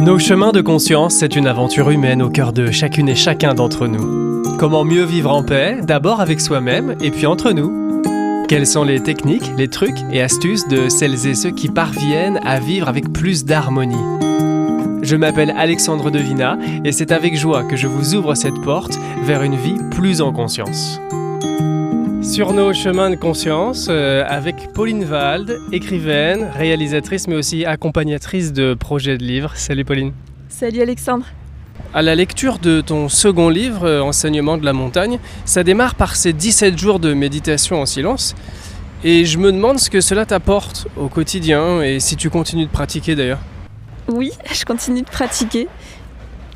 Nos chemins de conscience, c'est une aventure humaine au cœur de chacune et chacun d'entre nous. Comment mieux vivre en paix, d'abord avec soi-même et puis entre nous? Quelles sont les techniques, les trucs et astuces de celles et ceux qui parviennent à vivre avec plus d'harmonie? Je m'appelle Alexandre Devina et c'est avec joie que je vous ouvre cette porte vers une vie plus en conscience. Sur nos chemins de conscience, avec Pauline Wald, écrivaine, réalisatrice mais aussi accompagnatrice de projets de livres. Salut Pauline. Salut Alexandre. À la lecture de ton second livre, Enseignement de la montagne, ça démarre par ces 17 jours de méditation en silence. Et je me demande ce que cela t'apporte au quotidien et si tu continues de pratiquer d'ailleurs. Oui, je continue de pratiquer.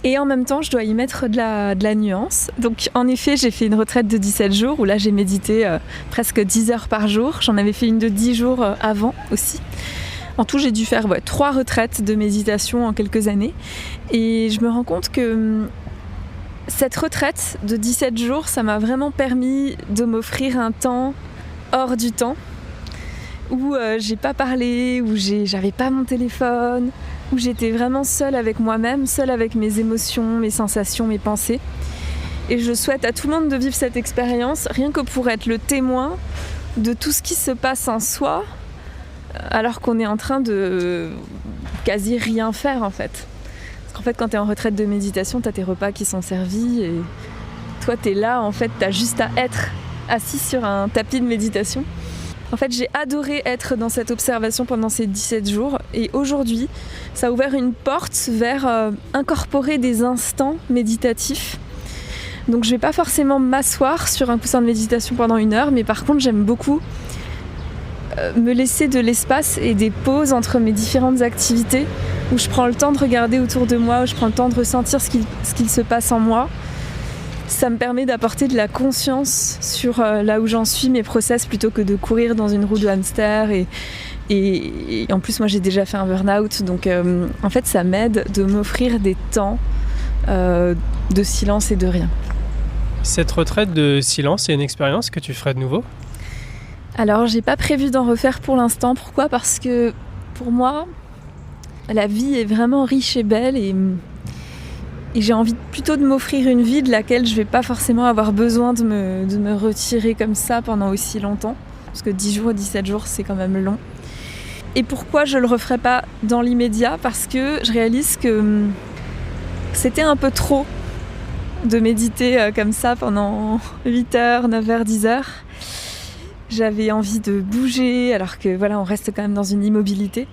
Et en même temps, je dois y mettre de la nuance. Donc en effet, j'ai fait une retraite de 17 jours où là, j'ai médité presque 10 heures par jour. J'en avais fait une de 10 jours avant aussi. En tout, j'ai dû faire 3 retraites de méditation en quelques années. Et je me rends compte que cette retraite de 17 jours, ça m'a vraiment permis de m'offrir un temps hors du temps, où j'ai pas parlé, où j'avais pas mon téléphone, où j'étais vraiment seule avec moi-même, seule avec mes émotions, mes sensations, mes pensées. Et je souhaite à tout le monde de vivre cette expérience, rien que pour être le témoin de tout ce qui se passe en soi, alors qu'on est en train de quasi rien faire en fait. Parce qu'en fait, quand t'es en retraite de méditation, t'as tes repas qui sont servis et toi t'es là, en fait, t'as juste à être assis sur un tapis de méditation. En fait, j'ai adoré être dans cette observation pendant ces 17 jours et aujourd'hui, ça a ouvert une porte vers incorporer des instants méditatifs. Donc je vais pas forcément m'asseoir sur un coussin de méditation pendant 1 heure, mais par contre, j'aime beaucoup me laisser de l'espace et des pauses entre mes différentes activités où je prends le temps de regarder autour de moi, où je prends le temps de ressentir ce qu'il se passe en moi. Ça me permet d'apporter de la conscience sur là où j'en suis, mes process, plutôt que de courir dans une roue de hamster. Et en plus, moi, j'ai déjà fait un burn-out. Donc, en fait, ça m'aide de m'offrir des temps de silence et de rien. Cette retraite de silence, c'est une expérience que tu ferais de nouveau? Alors, j'ai pas prévu d'en refaire pour l'instant. Pourquoi ? Parce que, pour moi, la vie est vraiment riche et belle et j'ai envie plutôt de m'offrir une vie de laquelle je vais pas forcément avoir besoin de me retirer comme ça pendant aussi longtemps. Parce que 10 jours, 17 jours, c'est quand même long. Et pourquoi je le referai pas dans l'immédiat ? Parce que je réalise que c'était un peu trop de méditer comme ça pendant 8 heures, 9 heures, 10 heures. J'avais envie de bouger alors que voilà, on reste quand même dans une immobilité.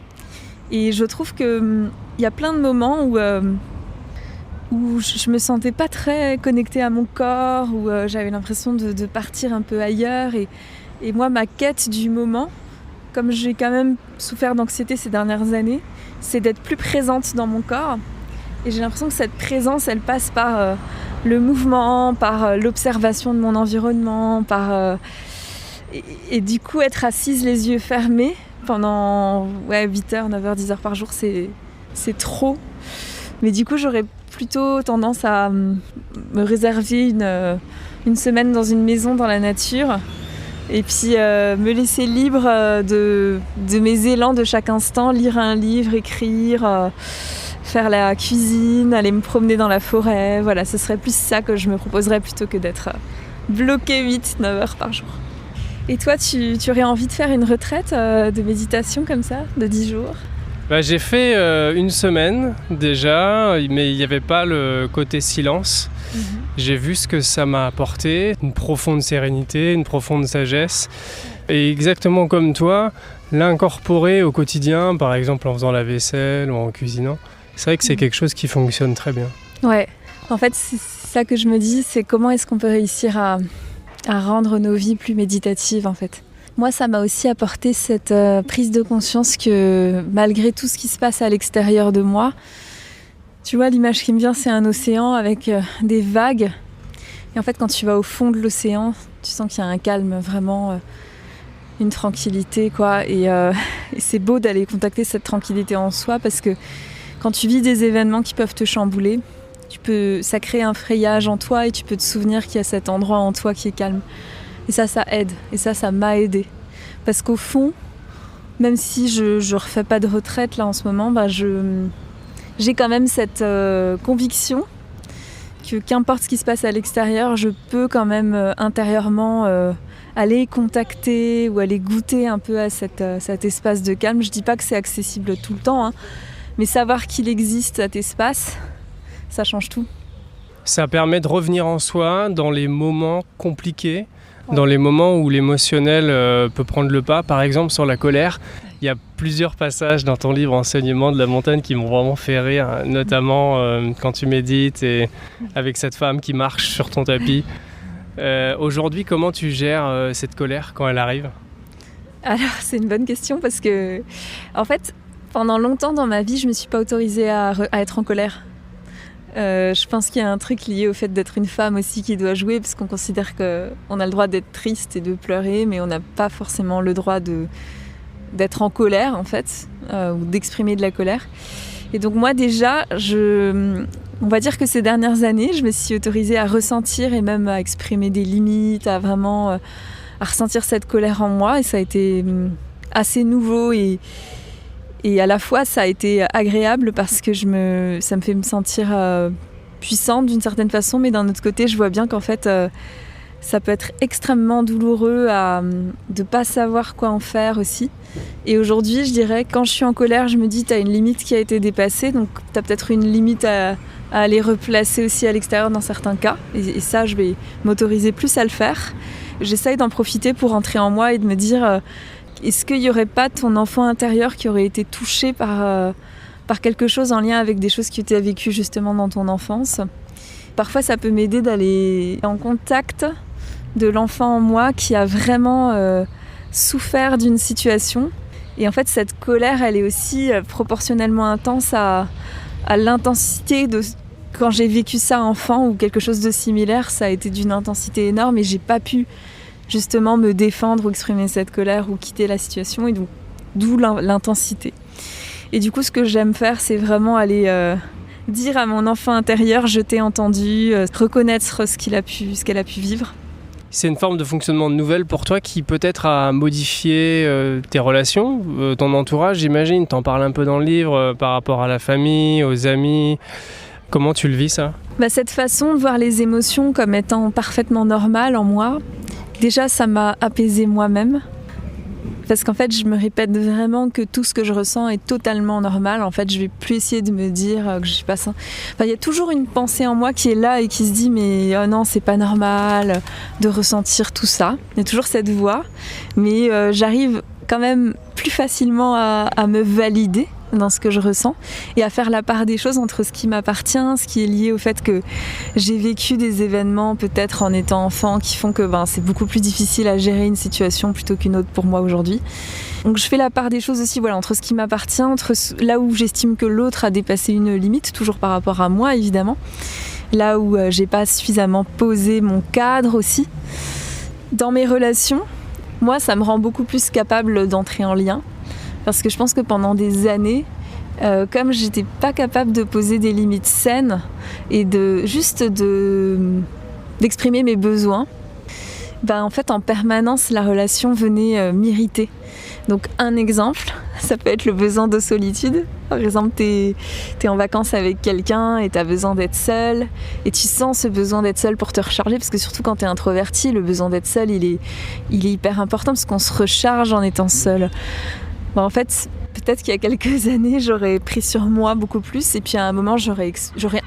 Et je trouve qu'il y a plein de moments où je me sentais pas très connectée à mon corps, où j'avais l'impression de partir un peu ailleurs. Et moi, ma quête du moment, comme j'ai quand même souffert d'anxiété ces dernières années, c'est d'être plus présente dans mon corps. Et j'ai l'impression que cette présence, elle passe par le mouvement, par l'observation de mon environnement, et du coup, être assise les yeux fermés pendant 8 heures, 9 heures, 10 heures par jour, c'est trop. Mais du coup, j'aurais plutôt tendance à me réserver une semaine dans une maison dans la nature et puis me laisser libre de mes élans de chaque instant, lire un livre, écrire, faire la cuisine, aller me promener dans la forêt. Voilà, ce serait plus ça que je me proposerais plutôt que d'être bloquée 8-9 heures par jour. Et toi, tu aurais envie de faire une retraite de méditation comme ça, de 10 jours ? J'ai fait 1 semaine déjà, mais il n'y avait pas le côté silence. J'ai vu ce que ça m'a apporté, une profonde sérénité, une profonde sagesse. Et exactement comme toi, l'incorporer au quotidien, par exemple en faisant la vaisselle ou en cuisinant, c'est vrai que c'est quelque chose qui fonctionne très bien. Ouais, en fait c'est ça que je me dis, c'est comment est-ce qu'on peut réussir à rendre nos vies plus méditatives en fait. Moi, ça m'a aussi apporté cette prise de conscience que malgré tout ce qui se passe à l'extérieur de moi, tu vois, l'image qui me vient, c'est un océan avec des vagues. Et en fait, quand tu vas au fond de l'océan, tu sens qu'il y a un calme, vraiment une tranquillité, quoi. Et c'est beau d'aller contacter cette tranquillité en soi parce que quand tu vis des événements qui peuvent te chambouler, ça crée un frayage en toi et tu peux te souvenir qu'il y a cet endroit en toi qui est calme. Et ça aide. Et ça m'a aidé. Parce qu'au fond, même si je refais pas de retraite là en ce moment, j'ai quand même cette conviction que qu'importe ce qui se passe à l'extérieur, je peux quand même intérieurement aller contacter ou aller goûter un peu à cet espace de calme. Je dis pas que c'est accessible tout le temps, hein, mais savoir qu'il existe cet espace, ça change tout. Ça permet de revenir en soi dans les moments compliqués, dans les moments où l'émotionnel peut prendre le pas. Par exemple, sur la colère, il y a plusieurs passages dans ton livre Enseignement de la montagne qui m'ont vraiment fait rire, notamment quand tu médites et avec cette femme qui marche sur ton tapis. Aujourd'hui, comment tu gères cette colère quand elle arrive ? Alors, c'est une bonne question parce que, en fait, pendant longtemps dans ma vie, je ne me suis pas autorisée à être en colère. Je pense qu'il y a un truc lié au fait d'être une femme aussi qui doit jouer, parce qu'on considère qu'on a le droit d'être triste et de pleurer, mais on n'a pas forcément le droit d'être en colère, en fait, ou d'exprimer de la colère. Et donc moi déjà, on va dire que ces dernières années, je me suis autorisée à ressentir et même à exprimer des limites, à vraiment à ressentir cette colère en moi, et ça a été assez nouveau et à la fois, ça a été agréable parce que ça me fait me sentir puissante d'une certaine façon, mais d'un autre côté, je vois bien qu'en fait, ça peut être extrêmement douloureux de ne pas savoir quoi en faire aussi. Et aujourd'hui, je dirais, quand je suis en colère, je me dis, tu as une limite qui a été dépassée, donc tu as peut-être une limite à aller replacer aussi à l'extérieur dans certains cas. Et ça, je vais m'autoriser plus à le faire. J'essaye d'en profiter pour rentrer en moi et de me dire... Est-ce qu'il n'y aurait pas ton enfant intérieur qui aurait été touché par quelque chose en lien avec des choses que tu as vécues justement dans ton enfance ? Parfois, ça peut m'aider d'aller en contact de l'enfant en moi qui a vraiment souffert d'une situation. Et en fait, cette colère, elle est aussi proportionnellement intense à l'intensité de... Quand j'ai vécu ça enfant ou quelque chose de similaire, ça a été d'une intensité énorme et j'ai pas pu... justement me défendre ou exprimer cette colère ou quitter la situation, et donc d'où l'intensité. Et du coup, ce que j'aime faire, c'est vraiment aller dire à mon enfant intérieur, je t'ai entendu, reconnaître ce qu'elle a pu vivre. C'est une forme de fonctionnement nouvelle pour toi qui peut-être a modifié tes relations, ton entourage, j'imagine. T'en parles un peu dans le livre par rapport à la famille, aux amis. Comment tu le vis, ça ? Cette façon de voir les émotions comme étant parfaitement normales en moi, déjà, ça m'a apaisée moi-même, parce qu'en fait, je me répète vraiment que tout ce que je ressens est totalement normal. En fait, je vais plus essayer de me dire que je suis pas ça. Enfin, il y a toujours une pensée en moi qui est là et qui se dit mais oh non, c'est pas normal de ressentir tout ça. Il y a toujours cette voix, mais j'arrive quand même plus facilement à me valider dans ce que je ressens et à faire la part des choses entre ce qui m'appartient, ce qui est lié au fait que j'ai vécu des événements peut-être en étant enfant qui font que c'est beaucoup plus difficile à gérer une situation plutôt qu'une autre pour moi aujourd'hui. Donc je fais la part des choses aussi entre ce qui m'appartient, entre là où j'estime que l'autre a dépassé une limite, toujours par rapport à moi évidemment, là où j'ai pas suffisamment posé mon cadre aussi. Dans mes relations, moi ça me rend beaucoup plus capable d'entrer en lien. Parce que je pense que pendant des années, comme j'étais pas capable de poser des limites saines et d'exprimer mes besoins, en fait en permanence la relation venait m'irriter. Donc un exemple, ça peut être le besoin de solitude. Par exemple, t'es en vacances avec quelqu'un et t'as besoin d'être seule et tu sens ce besoin d'être seule pour te recharger, parce que surtout quand t'es introverti, le besoin d'être seule il est hyper important parce qu'on se recharge en étant seul. En fait, peut-être qu'il y a quelques années, j'aurais pris sur moi beaucoup plus et puis à un moment, j'aurais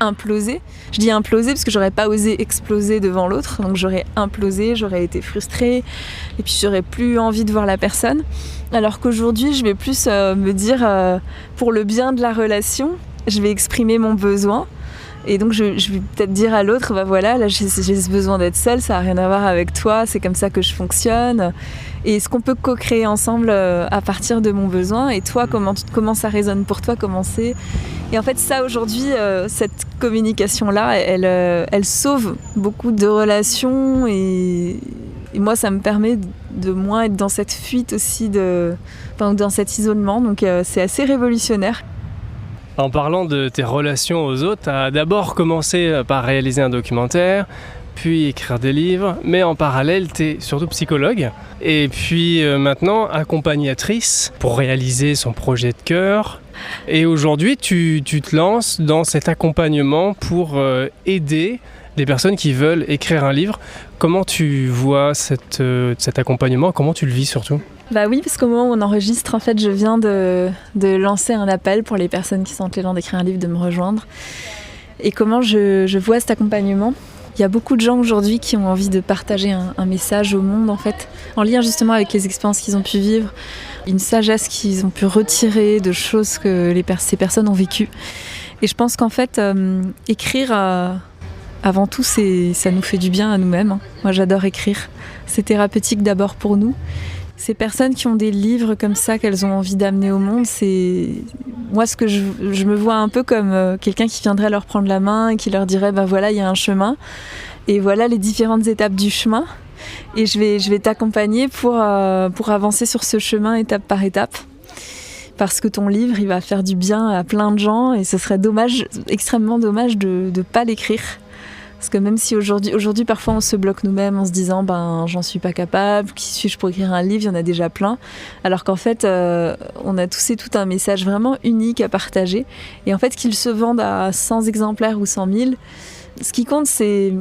implosé. Je dis implosé parce que j'aurais pas osé exploser devant l'autre, donc j'aurais implosé, j'aurais été frustrée et puis j'aurais plus envie de voir la personne. Alors qu'aujourd'hui, je vais plus me dire, pour le bien de la relation, je vais exprimer mon besoin. Et donc je vais peut-être dire à l'autre, là j'ai ce besoin d'être seule, ça n'a rien à voir avec toi, c'est comme ça que je fonctionne. Et est-ce qu'on peut co-créer ensemble à partir de mon besoin ? Et toi, comment ça résonne pour toi, comment c'est ? Et en fait ça aujourd'hui, cette communication-là, elle sauve beaucoup de relations et moi ça me permet de moins être dans cette fuite aussi, dans cet isolement, donc c'est assez révolutionnaire. En parlant de tes relations aux autres, tu as d'abord commencé par réaliser un documentaire, puis écrire des livres, mais en parallèle, tu es surtout psychologue. Et puis maintenant, accompagnatrice pour réaliser son projet de cœur. Et aujourd'hui, tu te lances dans cet accompagnement pour aider des personnes qui veulent écrire un livre. Comment tu vois cet accompagnement? Comment tu le vis surtout? Bah oui, parce qu'au moment où on enregistre, en fait, je viens de lancer un appel pour les personnes qui sentent l'élan d'écrire un livre de me rejoindre. Et comment je vois cet accompagnement? Il y a beaucoup de gens aujourd'hui qui ont envie de partager un message au monde, en fait, en lien justement avec les expériences qu'ils ont pu vivre, une sagesse qu'ils ont pu retirer de choses que ces personnes ont vécues. Et je pense qu'en fait, écrire... Avant tout, ça nous fait du bien à nous-mêmes. Moi, j'adore écrire. C'est thérapeutique d'abord pour nous. Ces personnes qui ont des livres comme ça qu'elles ont envie d'amener au monde, c'est moi ce que je me vois un peu comme quelqu'un qui viendrait leur prendre la main et qui leur dirait ben voilà, il y a un chemin et voilà les différentes étapes du chemin et je vais t'accompagner pour avancer sur ce chemin étape par étape. Parce que ton livre, il va faire du bien à plein de gens et ce serait extrêmement dommage de ne pas l'écrire. Parce que même si aujourd'hui parfois on se bloque nous-mêmes en se disant ben j'en suis pas capable, qui suis-je pour écrire un livre, il y en a déjà plein. Alors qu'en fait on a tous et tout un message vraiment unique à partager. Et en fait qu'il se vende à 100 exemplaires ou 100 000, ce qui compte c'est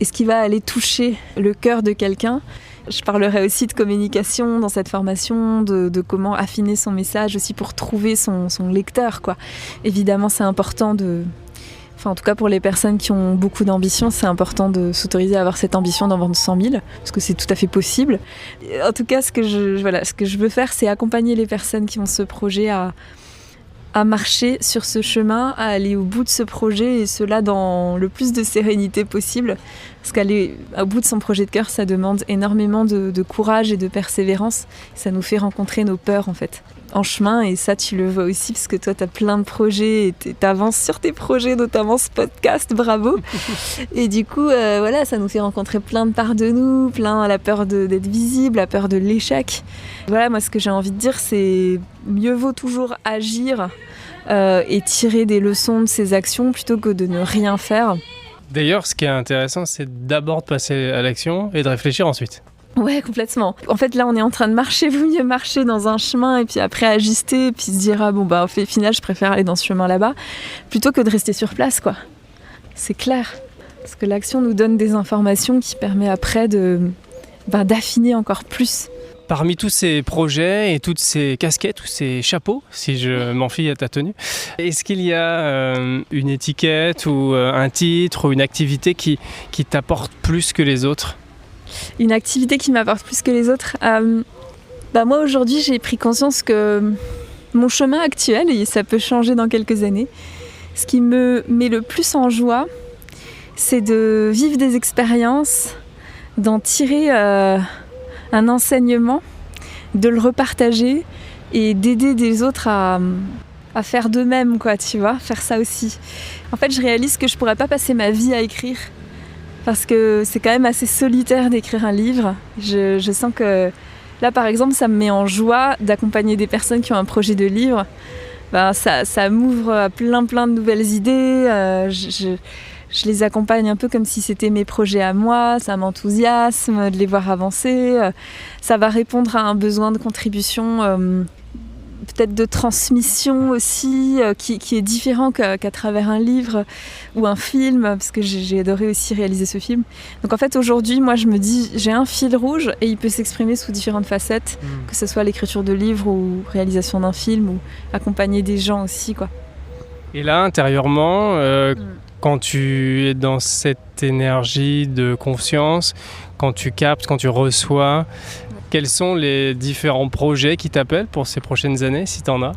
est-ce qu'il va aller toucher le cœur de quelqu'un. Je parlerai aussi de communication dans cette formation, de comment affiner son message aussi pour trouver son lecteur, quoi. Évidemment c'est important en tout cas pour les personnes qui ont beaucoup d'ambition, c'est important de s'autoriser à avoir cette ambition d'en vendre 100 000, parce que c'est tout à fait possible. En tout cas, ce que je veux faire, c'est accompagner les personnes qui ont ce projet à marcher sur ce chemin, à aller au bout de ce projet, et cela dans le plus de sérénité possible. Parce qu'aller au bout de son projet de cœur, ça demande énormément de courage et de persévérance. Ça nous fait rencontrer nos peurs, en fait, en chemin. Et ça, tu le vois aussi, parce que toi, tu as plein de projets et tu avances sur tes projets, notamment ce podcast, bravo. Et du coup, voilà, ça nous fait rencontrer plein de parts de nous, la peur d'être visible, la peur de l'échec. Voilà, moi, ce que j'ai envie de dire, c'est mieux vaut toujours agir et tirer des leçons de ses actions plutôt que de ne rien faire. D'ailleurs, ce qui est intéressant, c'est d'abord de passer à l'action et de réfléchir ensuite. Ouais, complètement. En fait, là, on est en train de marcher, vaut mieux marcher dans un chemin et puis après ajuster, et puis se dire, au final, je préfère aller dans ce chemin là-bas, plutôt que de rester sur place, quoi. C'est clair. Parce que l'action nous donne des informations qui permettent après d'affiner encore plus. Parmi tous ces projets et toutes ces casquettes, tous ces chapeaux, si je m'en fie à ta tenue, est-ce qu'il y a une étiquette ou un titre ou une activité qui t'apporte plus que les autres ? Une activité qui m'apporte plus que les autres moi, aujourd'hui, j'ai pris conscience que mon chemin actuel, et ça peut changer dans quelques années, ce qui me met le plus en joie, c'est de vivre des expériences, d'en tirer... un enseignement, de le repartager et d'aider des autres à faire d'eux-mêmes, quoi, tu vois, faire ça aussi. En fait, je réalise que je pourrais pas passer ma vie à écrire parce que c'est quand même assez solitaire d'écrire un livre. Je sens que là, par exemple, ça me met en joie d'accompagner des personnes qui ont un projet de livre. Ça m'ouvre à plein de nouvelles idées. Je les accompagne un peu comme si c'était mes projets à moi, ça m'enthousiasme de les voir avancer, ça va répondre à un besoin de contribution, peut-être de transmission aussi, qui est différent qu'à travers un livre ou un film, parce que j'ai adoré aussi réaliser ce film. Donc en fait aujourd'hui, moi je me dis, j'ai un fil rouge et il peut s'exprimer sous différentes facettes, que ce soit l'écriture de livres ou réalisation d'un film ou accompagner des gens aussi, quoi. Et là, intérieurement... Quand tu es dans cette énergie de confiance, quand tu captes, quand tu reçois, quels sont les différents projets qui t'appellent pour ces prochaines années, si tu en as ?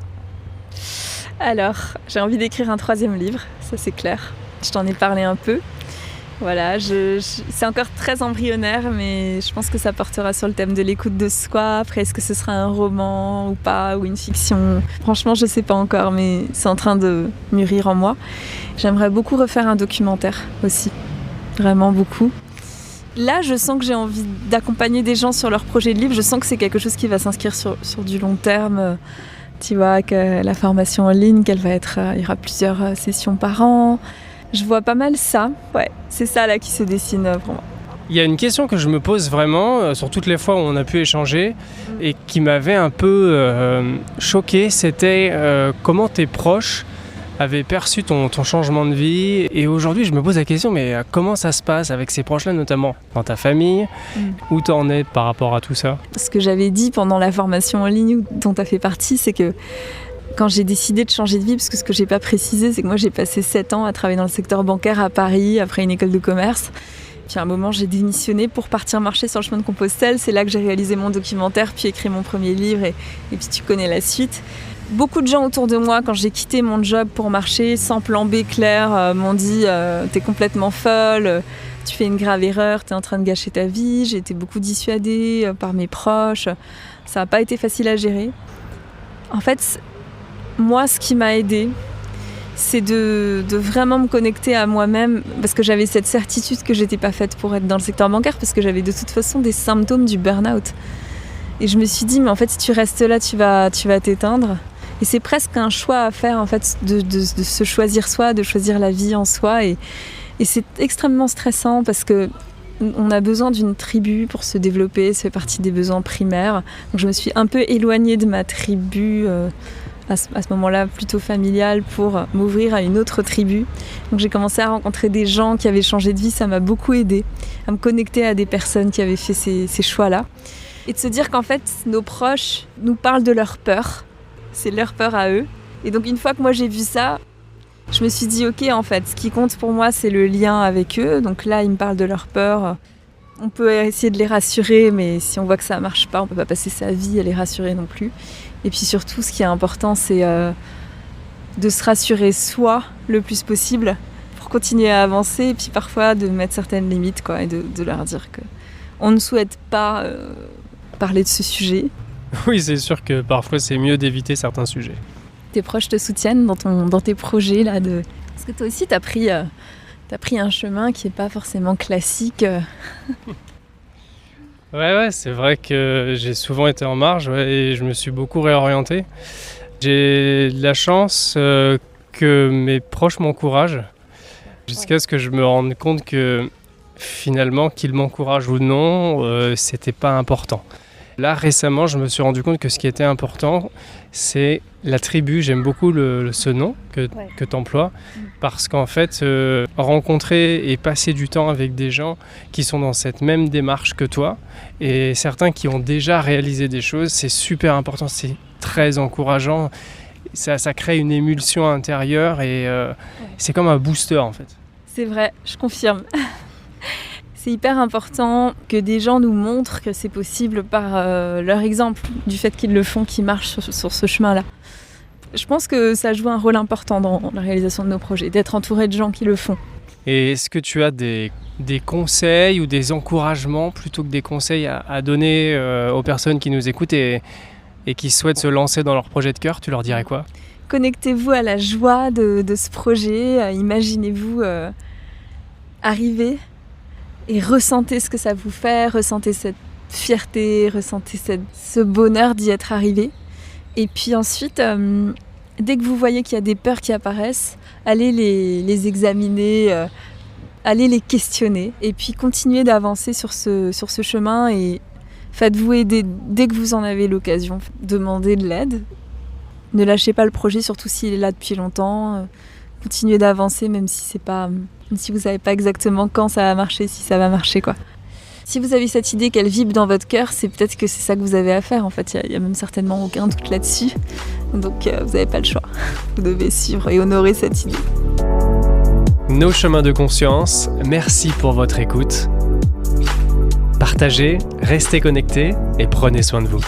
Alors, j'ai envie d'écrire un 3e livre, ça c'est clair. Je t'en ai parlé un peu. Voilà, c'est encore très embryonnaire, mais je pense que ça portera sur le thème de l'écoute de soi. Après, est-ce que ce sera un roman ou pas, ou une fiction ? Franchement, je ne sais pas encore, mais c'est en train de mûrir en moi. J'aimerais beaucoup refaire un documentaire aussi, vraiment beaucoup. Là, je sens que j'ai envie d'accompagner des gens sur leur projet de livre. Je sens que c'est quelque chose qui va s'inscrire sur du long terme. Tu vois, que la formation en ligne, il y aura plusieurs sessions par an. Je vois pas mal ça. Ouais, c'est ça là qui se dessine pour moi. Il y a une question que je me pose vraiment sur toutes les fois où on a pu échanger et qui m'avait un peu choqué, c'était comment tes proches avaient perçu ton changement de vie. Et aujourd'hui, je me pose la question, mais comment ça se passe avec ces proches-là, notamment dans ta famille? Où t'en es par rapport à tout ça? Ce que j'avais dit pendant la formation en ligne dont tu as fait partie, c'est que quand j'ai décidé de changer de vie, parce que ce que j'ai pas précisé, c'est que moi j'ai passé 7 ans à travailler dans le secteur bancaire à Paris, après une école de commerce. Puis à un moment, j'ai démissionné pour partir marcher sur le chemin de Compostelle. C'est là que j'ai réalisé mon documentaire, puis écrit mon premier livre, et puis tu connais la suite. Beaucoup de gens autour de moi, quand j'ai quitté mon job pour marcher, sans plan B clair, m'ont dit « T'es complètement folle, tu fais une grave erreur, t'es en train de gâcher ta vie ». J'ai été beaucoup dissuadée par mes proches. Ça n'a pas été facile à gérer. En fait, moi, ce qui m'a aidée, c'est de vraiment me connecter à moi-même, parce que j'avais cette certitude que j'étais pas faite pour être dans le secteur bancaire, parce que j'avais de toute façon des symptômes du burn-out. Et je me suis dit, mais en fait, si tu restes là, tu vas t'éteindre. Et c'est presque un choix à faire, en fait, de se choisir soi, de choisir la vie en soi. Et c'est extrêmement stressant, parce que on a besoin d'une tribu pour se développer, ça fait partie des besoins primaires. Donc je me suis un peu éloignée de ma tribu, à ce moment-là plutôt familiale, pour m'ouvrir à une autre tribu. Donc j'ai commencé à rencontrer des gens qui avaient changé de vie, ça m'a beaucoup aidée à me connecter à des personnes qui avaient fait ces choix-là. Et de se dire qu'en fait, nos proches nous parlent de leur peur, c'est leur peur à eux. Et donc une fois que moi j'ai vu ça, je me suis dit ok, en fait, ce qui compte pour moi c'est le lien avec eux. Donc là, ils me parlent de leur peur. On peut essayer de les rassurer, mais si on voit que ça ne marche pas, on ne peut pas passer sa vie à les rassurer non plus. Et puis surtout, ce qui est important, c'est de se rassurer soi le plus possible pour continuer à avancer. Et puis parfois, de mettre certaines limites, quoi, et de leur dire qu'on ne souhaite pas parler de ce sujet. Oui, c'est sûr que parfois, c'est mieux d'éviter certains sujets. Tes proches te soutiennent dans tes projets là, parce que toi aussi, t'as pris un chemin qui n'est pas forcément classique. Ouais, c'est vrai que j'ai souvent été en marge et je me suis beaucoup réorienté. J'ai de la chance que mes proches m'encouragent jusqu'à ce que je me rende compte que finalement, qu'ils m'encouragent ou non, c'était pas important. Là, récemment, je me suis rendu compte que ce qui était important, c'est la tribu. J'aime beaucoup ce nom que tu emploies, parce qu'en fait, rencontrer et passer du temps avec des gens qui sont dans cette même démarche que toi, et certains qui ont déjà réalisé des choses, c'est super important, c'est très encourageant. Ça crée une émulsion intérieure et c'est comme un booster en fait. C'est vrai, je confirme. C'est hyper important que des gens nous montrent que c'est possible par leur exemple, du fait qu'ils le font, qu'ils marchent sur ce chemin-là. Je pense que ça joue un rôle important dans la réalisation de nos projets, d'être entouré de gens qui le font. Et est-ce que tu as des conseils ou des encouragements plutôt que des conseils à donner aux personnes qui nous écoutent et qui souhaitent se lancer dans leur projet de cœur? Tu leur dirais quoi? Connectez-vous à la joie de ce projet, imaginez-vous arriver et ressentez ce que ça vous fait, ressentez cette fierté, ressentez ce bonheur d'y être arrivé. Et puis ensuite, dès que vous voyez qu'il y a des peurs qui apparaissent, allez les examiner, allez les questionner et puis continuez d'avancer sur ce chemin et faites-vous aider dès que vous en avez l'occasion. Demandez de l'aide. Ne lâchez pas le projet, surtout s'il est là depuis longtemps. Continuez d'avancer même si vous savez pas exactement quand ça va marcher, si ça va marcher quoi. Si vous avez cette idée qu'elle vibre dans votre cœur, c'est peut-être que c'est ça que vous avez à faire. En fait, il y a même certainement aucun doute là-dessus. Donc vous n'avez pas le choix. Vous devez suivre et honorer cette idée. Nos chemins de conscience, merci pour votre écoute. Partagez, restez connectés et prenez soin de vous.